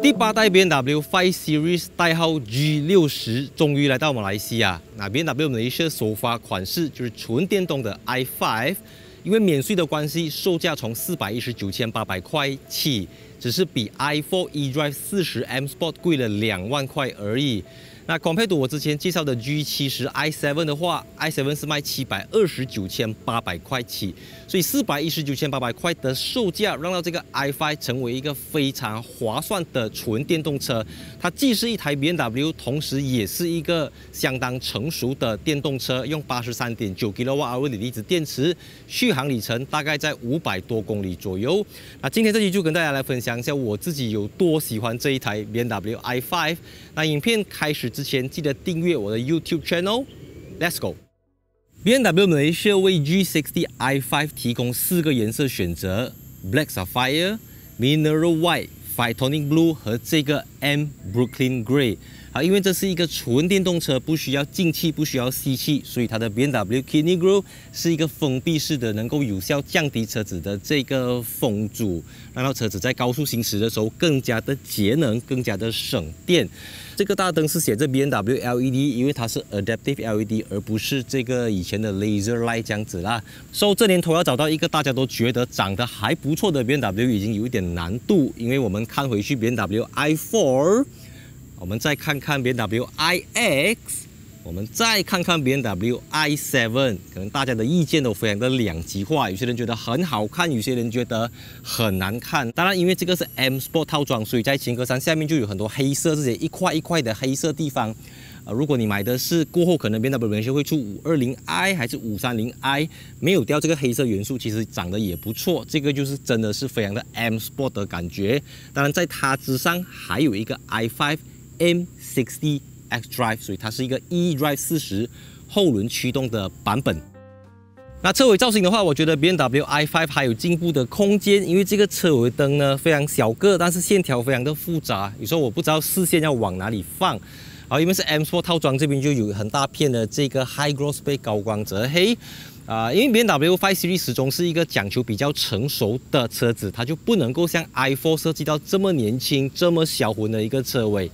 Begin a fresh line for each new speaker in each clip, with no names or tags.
第8代 BMW 5 Series 代号 G60 终于来到马来西亚。那 BMW 马来西亚首发款式就是纯电动的 i5， 因为免税的关系，售价从419,800块起，只是比 i4 eDrive 40M Sport 贵了2万块而已。那 compared to 我之前介绍的 G70 i7 的话 ，i7 是卖729,800块起，所以419,800块的售价让到这个 i5 成为一个非常划算的纯电动车。它既是一台 BMW， 同时也是一个相当成熟的电动车，用83.9 kWh 的离子电池，续航里程大概在500多公里左右。那今天这期就跟大家来分享一下我自己有多喜欢这一台 BMW i5。那影片开始之前，记得订阅我的 YouTube channel。Let's go！ BMW Malaysia 为 G60 i5 提供4个颜色选择 ：Black Sapphire、Mineral White、Photonic Blue 和这个 M Brooklyn Grey。因为这是一个纯电动车，不需要进气，不需要吸气，所以它的 BMW Kidney Grille 是一个封闭式的，能够有效降低车子的这个风阻，让到车子在高速行驶的时候更加的节能，更加的省电。这个大灯是写着 BMW LED， 因为它是 Adaptive LED， 而不是这个以前的 Laser Light 这样子啦。这年头要找到一个大家都觉得长得还不错的 BMW 已经有一点难度，因为我们看回去 BMW i4。我们再看看 BMW iX， 我们再看看 BMW i7， 可能大家的意见都非常的两极化，有些人觉得很好看，有些人觉得很难看。当然，因为这个是 M Sport 套装，所以在前格栅下面就有很多黑色这些一块一块的黑色地方。如果你买的是过后，可能 BMW 会出 520i 还是 530i， 没有掉这个黑色元素，其实长得也不错。这个就是真的是非常的 M Sport 的感觉。当然，在它之上还有一个 i5。M60 xDrive， 所以它是一个 eDrive 40后轮驱动的版本。那车尾造型的话，我觉得 BMW i5 还有进步的空间，因为这个车尾灯呢非常小个，但是线条非常的复杂，有时候我不知道视线要往哪里放。因为是 M Sport 套装，这边就有很大片的这个 High Gloss 被高光泽黑。因为 BMW 5 Series 始终是一个讲求比较成熟的车子，它就不能够像 i4 设计到这么年轻、这么小混的一个车尾。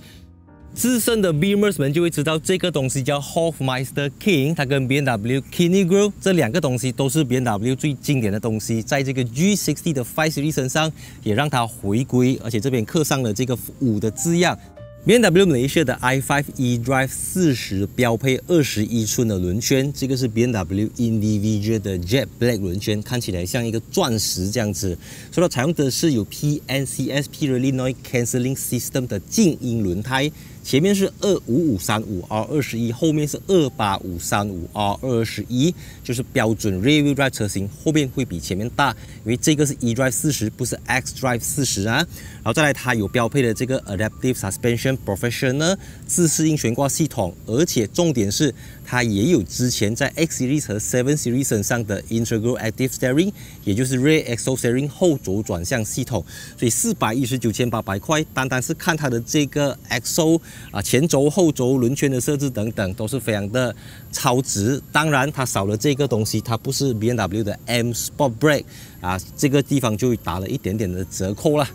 资深的 Beamers 们就会知道这个东西叫 Hofmeister King， 它跟 BMW Kidney Grille 这2个东西都是 BMW 最经典的东西，在这个 G60 的5 Series 身上也让它回归，而且这边刻上了这个5的字样。BMW Malaysia 的 i5 eDrive 40标配21寸的轮圈，这个是 BMW Individual 的 Jet Black 轮圈，看起来像一个钻石这样子。所以它采用的是有 PNCS Pirelli Noise Cancelling System 的静音轮胎，前面是 25535R21， 后面是 28535R21， 就是标准 Rear Wheel Drive 车型，后面会比前面大，因为这个是 eDrive 40，不是 xDrive 40啊。然后再来，它有标配的这个 Adaptive Suspension Professional 自适应悬挂系统，而且重点是它也有之前在 X Series 和7 Series 身上的 Integral Active Steering， 也就是 Rear Axle Steering 后轴转向系统。所以419,800块，单单是看它的这个 Axle 前轴、后轴、轮圈的设置等等，都是非常的超值。当然，它少了这个东西，它不是 BMW 的 M Sport Brake 这个地方就打了一点点的折扣啦。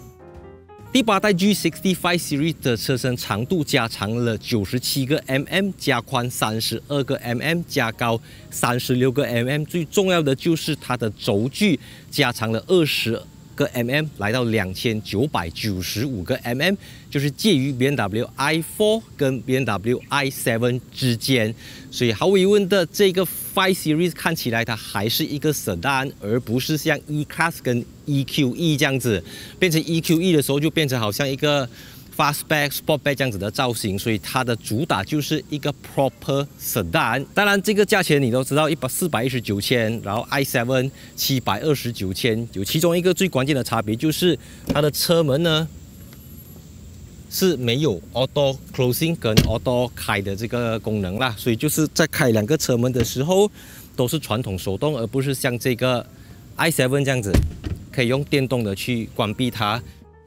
第8代 G60 5 Series 的车身长度加长了97个 mm， 加宽32个 mm， 加高36个 mm， 最重要的就是它的轴距加长了20个 mm， 来到2995个 mm， 就是介于 BMW i4 跟 BMW i7 之间。所以毫无疑问的，这个5 Series 看起来它还是一个 Sedan， 而不是像 E-Class 跟 EQE 这样子。变成 EQE 的时候，就变成好像一个 Fastback、Sportback 这样子的造型，所以它的主打就是一个 Proper Sedan。当然，这个价钱你都知道，419,000，然后 i7 729,000，有其中一个最关键的差别就是它的车门呢是没有 Auto Closing 跟 Auto 开的这个功能啦，所以就是在开2个车门的时候都是传统手动，而不是像这个 i7 这样子可以用电动的去关闭它。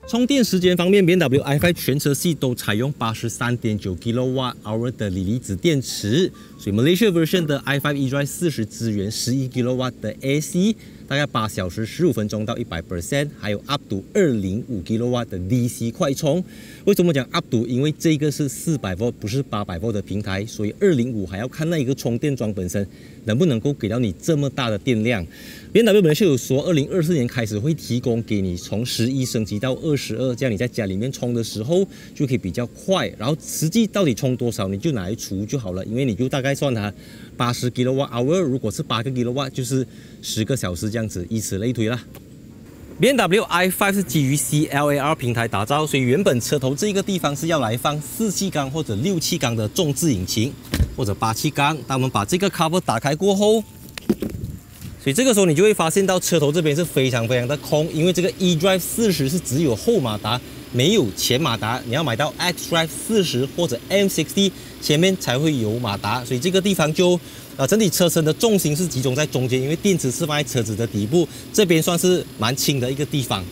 充电时间方面 ，BMW i5 全车系都采用83.9 kWh 的锂离子电池，所以 Malaysia version 的 i5 eDrive 40支援11 kW 的 AC， 大概8小时15分钟到100%， 还有 up to 205 kW 的 DC 快充。为什么讲 up to？ 因为这个是400V 不是800V 的平台，所以205还要看那一个充电桩本身能不能够给到你这么大的电量。BMW 本来是有说，2024年开始会提供给你从11升级到22，这样你在家里面充的时候就可以比较快。然后实际到底充多少，你就拿来除就好了，因为你就大概算它80 kWh， 如果是8个 kW 就是10个小时这样子，以此类推啦。BMW i5 是基于 CLAR 平台打造，所以原本车头这个地方是要来放4气缸或者6气缸的重置引擎，或者8气缸。当我们把这个 cover 打开过后，所以这个时候你就会发现到车头这边是非常的空，因为这个 eDrive 40是只有后马达，没有前马达。你要买到 xDrive 40或者 M60 前面才会有马达，所以这个地方就整体车身的重心是集中在中间，因为电池是放在车子的底部，这边算是蛮轻的一个地方。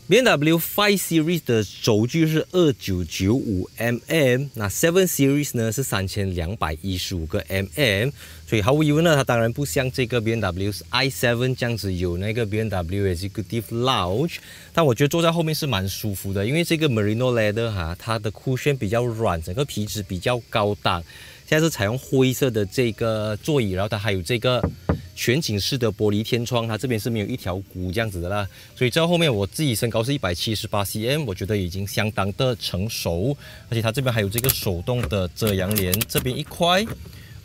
BMW 5 Series 的轴距是2995mm， 那7 Series 呢是3215个mm， 所以毫无疑问呢，它当然不像这个 BMW i7 这样子有那个 BMW Executive Lounge， 但我觉得坐在后面是蛮舒服的，因为这个 Merino Leather 它的酷炫比较软，整个皮质比较高档。现在是采用灰色的这个座椅，然后它还有这个全景式的玻璃天窗，它这边是没有一条骨这样子的啦。所以在后面我自己身高是178cm， 我觉得已经相当的成熟，而且它这边还有这个手动的遮阳帘，这边一块。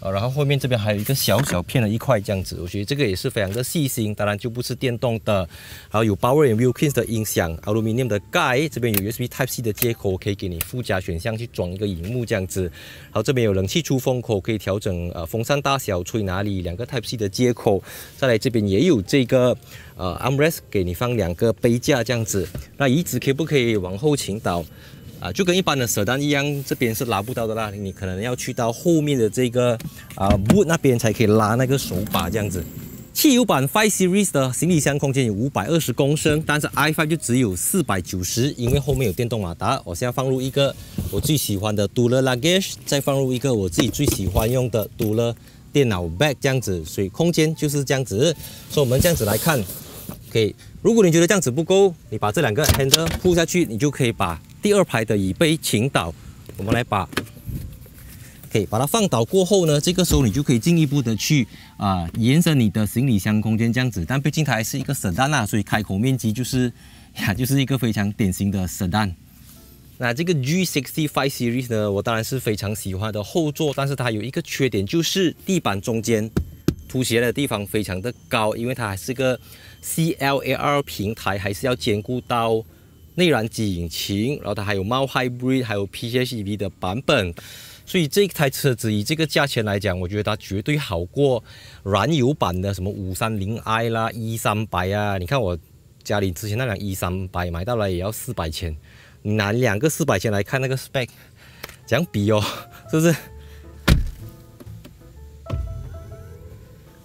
然后后面这边还有一个小片的一块这样子，我觉得这个也是非常的细心，当然就不是电动的。然后有 Power and Wilkins 的音响 ，Aluminium 的盖，这边有 USB Type-C 的接口，可以给你附加选项去装一个荧幕这样子。然后这边有冷气出风口，可以调整风扇大小，吹哪里，2个 Type-C 的接口。再来这边也有这个armrest 给你放2个杯架这样子。那椅子可不可以往后倾倒？就跟一般的sedan一样，这边是拉不到的啦，你可能要去到后面的这个boot 那边才可以拉那个手把这样子。汽油版5 Series 的行李箱空间有520公升，但是 i5 就只有490，因为后面有电动马达。我现在放入一个我最喜欢的 Dual Luggage， 再放入一个我自己最喜欢用的 Dual 电脑 Bag 这样子，所以空间就是这样子。所以我们这样子来看，可以。如果你觉得这样子不够，你把这2个 handle 铺下去，你就可以把第2排的椅背倾倒。我们来把它放倒过后呢，这个时候你就可以进一步的去延伸你的行李箱空间这样子。但毕竟它还是一个sedan啦，所以开口面积就是一个非常典型的sedan。那这个 G60 5 Series 呢，我当然是非常喜欢的后座，但是它有一个缺点，就是地板中间凸起来的地方非常的高，因为它还是个 CLAR 平台，还是要兼顾到内燃机引擎，然后它还有 Mild Hybrid， 还有 PHEV 的版本。所以这台车子以这个价钱来讲，我觉得它绝对好过燃油版的什么530i 啦、E300啊。你看我家里之前那辆 E300 买到来也要400千，你拿2个400千来看那个 spec， 这样比哦，是不是？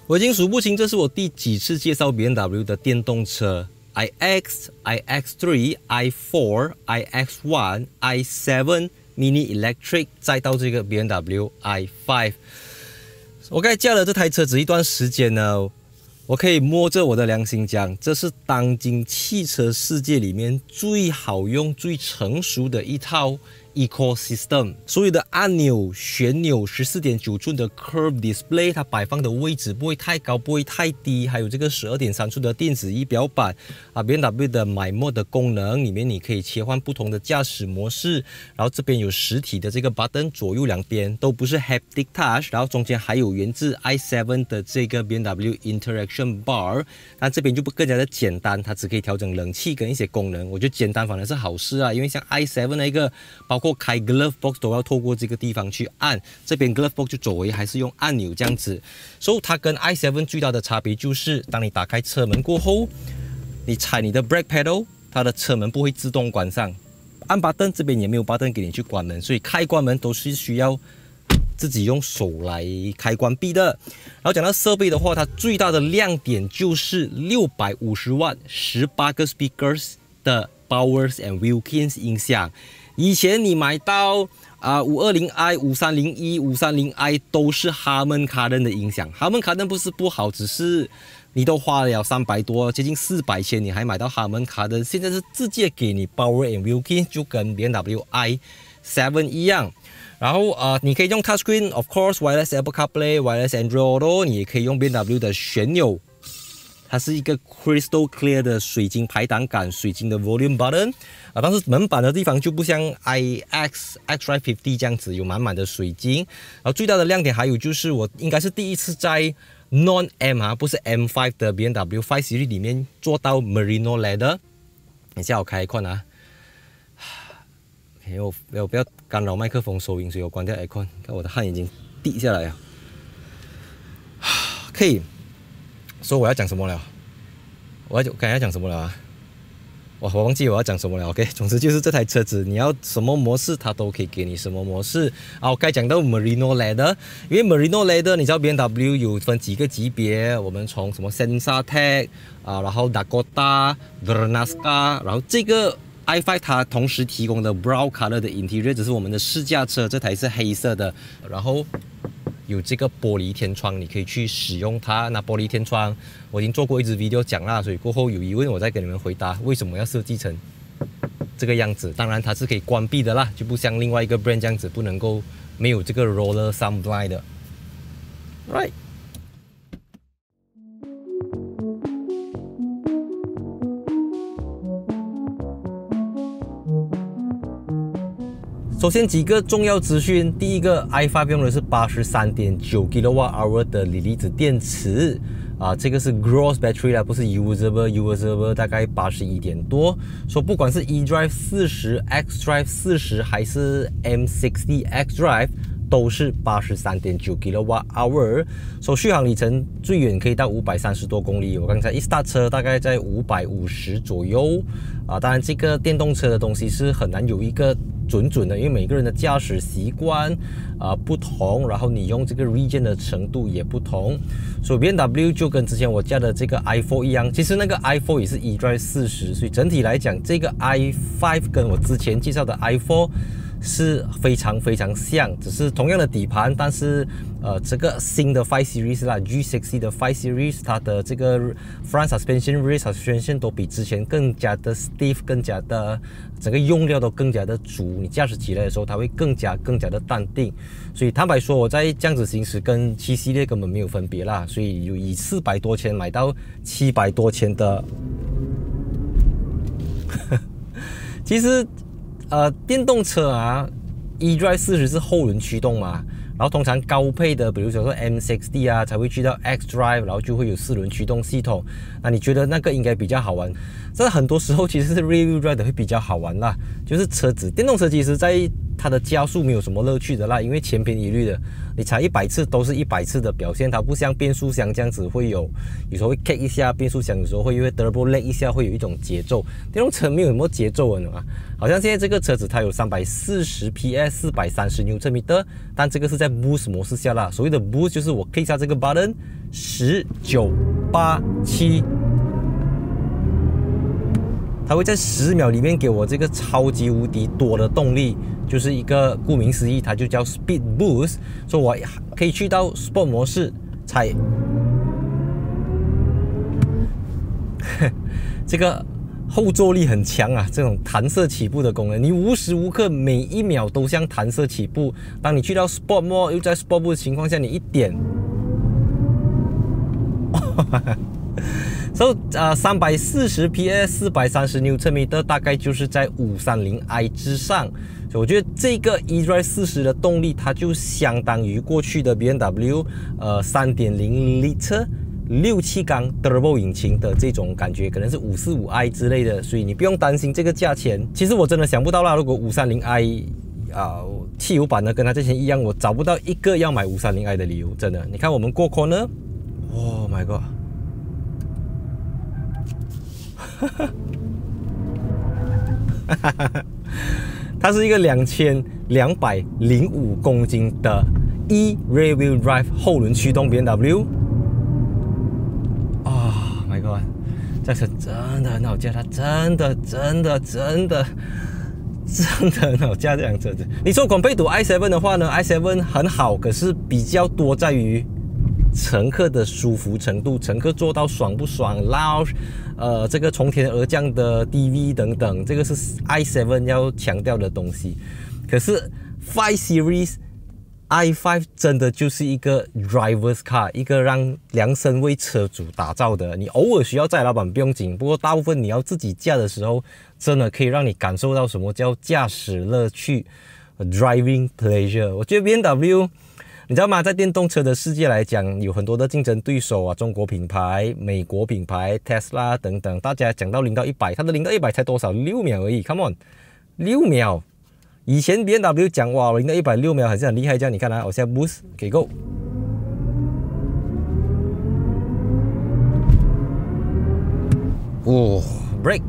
我已经数不清这是我第几次介绍 BMW 的电动车。iX、iX3、i4、iX1、i7、Mini Electric， 再到这个 BMW i5。我刚才驾了这台车子一段时间呢，我可以摸着我的良心讲，这是当今汽车世界里面最好用、最成熟的一套ecosystem。所有的按钮、旋钮、14.9寸的 Curve Display， 它摆放的位置不会太高，不会太低，还有这个12.3寸的电子仪表板BMW 的 My Mode 的功能，里面你可以切换不同的驾驶模式，然后这边有实体的这个 button， 左右两边都不是 Haptic Touch， 然后中间还有源自 i7 的这个 BMW Interaction Bar， 但这边就更加的简单，它只可以调整冷气跟一些功能，我觉得简单反而是好事啊，因为像 i7 那个包括开 Glove Box 都要透过这个地方去按，这边 Glove Box 就周围还是用按钮这样子。所以它跟 i7 最大的差别就是，当你打开车门过后，你踩你的 Brake Pedal， 它的车门不会自动关上。按 button 这边也没有 button 给你去关门，所以开关门都是需要自己用手来开关闭的。然后讲到设备的话，它最大的亮点就是650万18个 speakers 的 Bowers and Wilkins 音响。以前你买到520i、530e、530i 都是 Harman Kardon 的音响。Harman Kardon 不是不好，只是你都花了300多，接近400千，你还买到 Harman Kardon。现在是直接给你 Bowers and Wilkins， 就跟 BMW i7 一样。然后你可以用 Touchscreen，of course，Wireless Apple CarPlay、Wireless Android Auto， 你也可以用 BMW 的旋钮。它是一个 crystal clear 的水晶排档杆、水晶的 volume button 但是门板的地方就不像 xDrive 50这样子有满满的水晶。然后最大的亮点还有就是我应该是第一次在 non-M 不是 M5 的 BMW 5 Series 里面做到 Merino Leather。等一下我开一看啊。我不要干扰麦克风收音，所以我关掉 aircon。看我的汗已经滴下来了。可以。说我要讲什么了？我刚才要讲什么了啊？我忘记我要讲什么了。OK， 总之就是这台车子你要什么模式，它都可以给你什么模式。我该讲到 Merino Leather， 因为 Merino Leather 你知道 BMW 有分几个级别，我们从什么 Sensatec 然后 Dakota、Vernasca， 然后这个 i5 它同时提供的 Brown Color 的 Interior， 只是我们的试驾车，这台是黑色的，然后有这个玻璃天窗，你可以去使用它。那玻璃天窗我已经做过一支 video 讲啦，所以过后有疑问我再跟你们回答为什么要设计成这个样子。当然它是可以关闭的啦，就不像另外一个 brand 这样子不能够没有这个 roller sun blind 的。Right。首先几个重要资讯，第一个 i5 用的是 83.9 kWh 的锂离子电池这个是 gross battery 啦，不是 usable 大概81点多。说不管是 eDrive 40、xDrive 40还是 M60 xDrive 都是 83.9 kWh。说续航里程最远可以到530多公里，我刚才一 start 车大概在550左右当然这个电动车的东西是很难有一个准的，因为每个人的驾驶习惯不同，然后你用这个 regen 的程度也不同。所以 BMW 就跟之前我驾的这个 i4 一样，其实那个 i4 也是 eDrive 40，所以整体来讲，这个 i5 跟我之前介绍的 i4 是非常像，只是同样的底盘，但是这个新的5 Series 啦 G60 的5 Series 它的这个 front suspension、rear suspension 都比之前更加的 stiff， 更加的整个用料都更加的足，你驾驶起来的时候它会更加的淡定。所以坦白说，我在这样子行驶跟7系列根本没有分别啦，所以有以400多千买到700多千的其实电动车eDrive 40是后轮驱动嘛，然后通常高配的，比如说 M60 才会去到 xDrive， 然后就会有4轮驱动系统。那你觉得那个应该比较好玩？但很多时候其实是 rear-wheel drive 会比较好玩啦，就是电动车其实在它的加速没有什么乐趣的啦，因为千篇一律的，你踩100次都是100次的表现，它不像变速箱这样子会有时候会 kick 一下，变速箱有时候会turbo lag 一下，会有一种节奏。电动车没有什么节奏的好像现在这个车子它有340 PS 430 Nm， 但这个是在 Boost 模式下啦。所谓的 Boost 就是我 click 下这个 button 10、9、8、7，它会在10秒里面给我这个超级无敌多的动力，就是一个顾名思义，它就叫 Speed Boost。所以我可以去到 Sport 模式踩这个后坐力很强这种弹射起步的功能，你无时无刻每一秒都像弹射起步。当你去到 Sport Mode 又在 Sport Mode 的情况下，你一点So 340 PS 430 Nm 大概就是在 530i 之上，所以我觉得这个 eDrive 40的动力它就相当于过去的 BMW 3.0 liter 6气缸 Turbo 引擎的这种感觉，可能是545i 之类的，所以你不用担心这个价钱。其实我真的想不到啦，如果 530i汽油版的跟它之前一样，我找不到一个要买 530i 的理由，真的。你看我们过 corner， Oh my god，它是一个2205公斤的 Rear Wheel Drive 后轮驱动 BMW。My God， 这车真的很好驾，它真的很好驾。这辆车子，你说compared to i7 的话呢 ，i7 很好，可是比较多在于乘客的舒服程度，乘客坐到爽不爽 ，lounge， 这个从天而降的 DV 等等，这个是 i7 要强调的东西。可是5 Series。i5 真的就是一个 driver's car， 一个让量身为车主打造的。你偶尔需要载老板不用紧，不过大部分你要自己驾的时候，真的可以让你感受到什么叫驾驶乐趣 ，driving pleasure。我觉得 BMW， 你知道吗？在电动车的世界来讲，有很多的竞争对手啊，中国品牌、美国品牌、Tesla 等等。大家讲到0到100，它的0到100才多少？6秒而已 ，Come on，6秒。以前 BMW 讲哇，0到100 6秒好像很厉害这样，你看啊，我现在 boost 给 go， brake，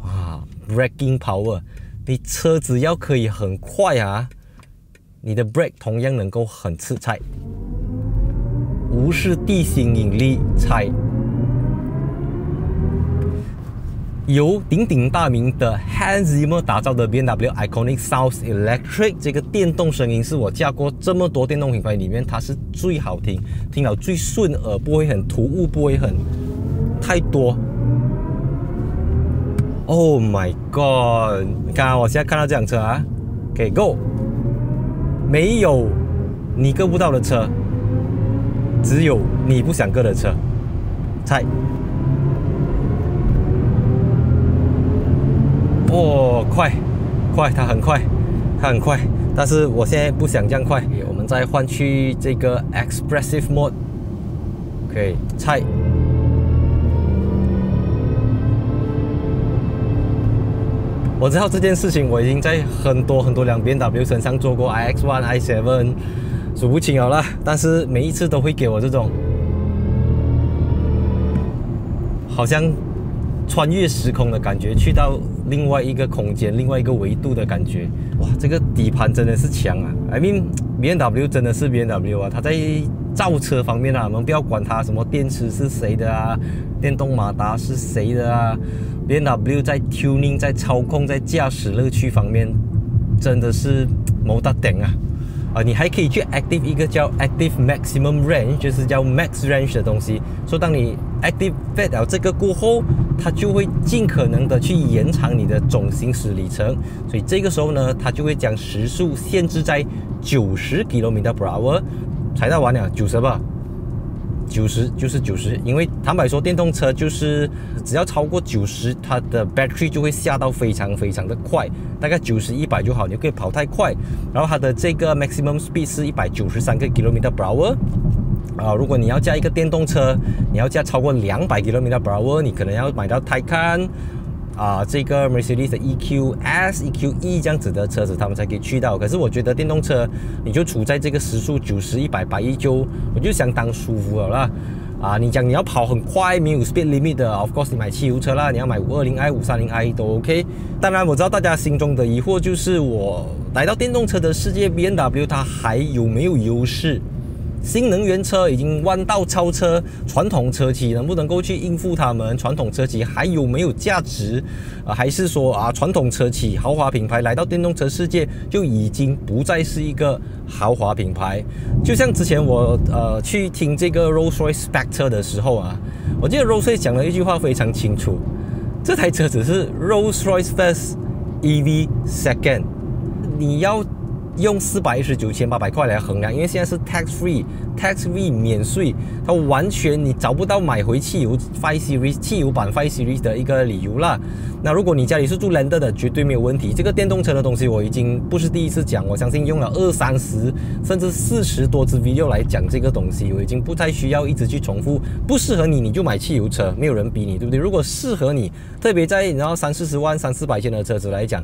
哇 ，braking power， 你车子要可以很快啊，你的 brake 同样能够很吃菜，无视地心引力踩。由鼎鼎大名的 Hans Zimmer 打造的 BMW Iconic Sounds Electric 这个电动声音是我驾过这么多电动品牌里面它是最好听，听了最顺耳，不会很突兀，不会很太多。Oh my god！ 你看我现在看到这辆车啊，给 go， 没有你割不到的车，只有你不想割的车，猜。快，它很快，但是我现在不想这样快，我们再换去这个 Expressive Mode， OK， 猜。我知道这件事情，我已经在很多辆 BMW 身上做过 iX1、i7， 数不清了啦，但是每一次都会给我这种好像穿越时空的感觉，去到另外一个空间、另外一个维度的感觉。哇，这个底盘真的是强啊 ！I mean BMW 真的是 BMW 啊，它在造车方面啊，我们不要管它什么电池是谁的啊，电动马达是谁的啊 ，BMW 在 tuning、在操控、在驾驶乐趣方面，真的是冇得顶啊！你还可以去 active 一个叫 active maximum range， 就是叫 max range 的东西。所以当你 activate 了这个过后，它就会尽可能的去延长你的总行驶里程。所以这个时候呢，它就会将时速限制在90 km/h， 才到完了90吧。90就是90，因为坦白说，电动车就是只要超过90，它的 battery 就会下到非常的快，大概90、100就好，你可以跑太快。然后它的这个 maximum speed 是193个 km/h。如果你要驾一个电动车，你要驾超过200 km/h， 你可能要买到 Taycan。这个 Mercedes 的 EQS、EQE 这样子的车子，他们才可以去到。可是我觉得电动车，你就处在这个时速90、100、110，我就相当舒服了啦。你讲你要跑很快，没有 speed limit 的 ，of course 你买汽油车啦，你要买520i、530i 都 OK。当然我知道大家心中的疑惑就是，我来到电动车的世界 ，BMW 它还有没有优势？新能源车已经弯道超车，传统车企能不能够去应付他们？传统车企还有没有价值？还是说传统车企豪华品牌来到电动车世界就已经不再是一个豪华品牌？就像之前我去听这个 Rolls-Royce Spectre 的时候我记得 Rolls-Royce 讲了一句话非常清楚，这台车只是 Rolls-Royce First EV Second， 你要用419,800块来衡量，因为现在是 tax free 免税，它完全你找不到买回汽油5 Series 汽油版5 Series 的一个理由啦。那如果你家里是住 Lander 的，绝对没有问题。这个电动车的东西我已经不是第一次讲，我相信用了20-30甚至40多支 video 来讲这个东西，我已经不太需要一直去重复。不适合你就买汽油车，没有人逼你，对不对？如果适合你，特别在30-40万、300-400千的车子来讲，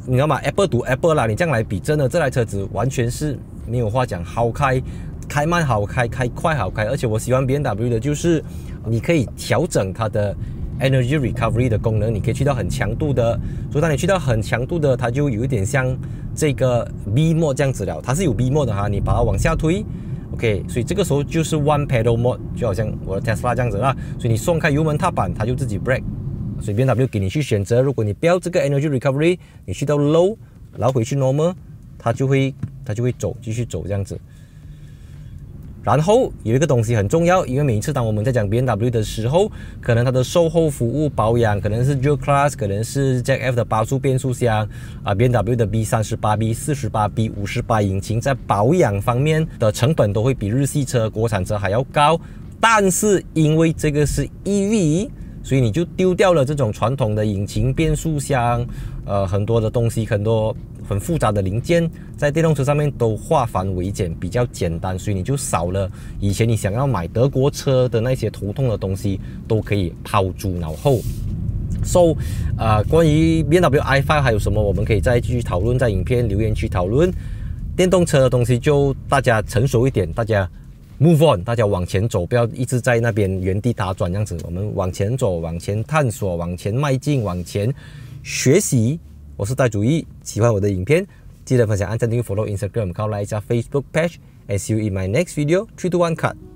你知道吗 ？Apple 赌 Apple 啦，你这样来比，真的这台车子完全是没有话讲，好开，开慢好开，开快好开。而且我喜欢 BMW 的就是，你可以调整它的 Energy Recovery 的功能，你可以去到很强度的，所以当你去到很强度的，它就有一点像这个 B mode 这样子了，它是有 B mode 的哈，你把它往下推 ，OK， 所以这个时候就是 One Pedal Mode， 就好像我的 Tesla 这样子啦，所以你松开油门踏板，它就自己 brake， 所以 BMW 给你去选择，如果你不要这个 Energy Recovery， 你去到 Low， 然后回去 Normal， 它就会走，继续走这样子。然后有一个东西很重要，因为每一次当我们在讲 BMW 的时候，可能它的售后服务保养，可能是 Dual Class， 可能是 Jack F 的8速变速箱，BMW 的 B38、B48、B58 引擎，在保养方面的成本都会比日系车、国产车还要高。但是因为这个是 EV， 所以你就丢掉了这种传统的引擎、变速箱，很多的东西，很多很复杂的零件，在电动车上面都化繁为简，比较简单，所以你就少了以前你想要买德国车的那些头痛的东西，都可以抛诸脑后。So， 关于 BMW i5 还有什么我们可以再继续讨论，在影片留言区讨论。电动车的东西就大家成熟一点，大家 move on， 大家往前走，不要一直在那边原地打转这样子。我们往前走，往前探索，往前迈进，往前学习。我是戴主义，喜欢我的影片，记得分享、按赞、订阅、follow Instagram， 然后来一下 Facebook page。And see you in my next video. 3, 2, 1 cut.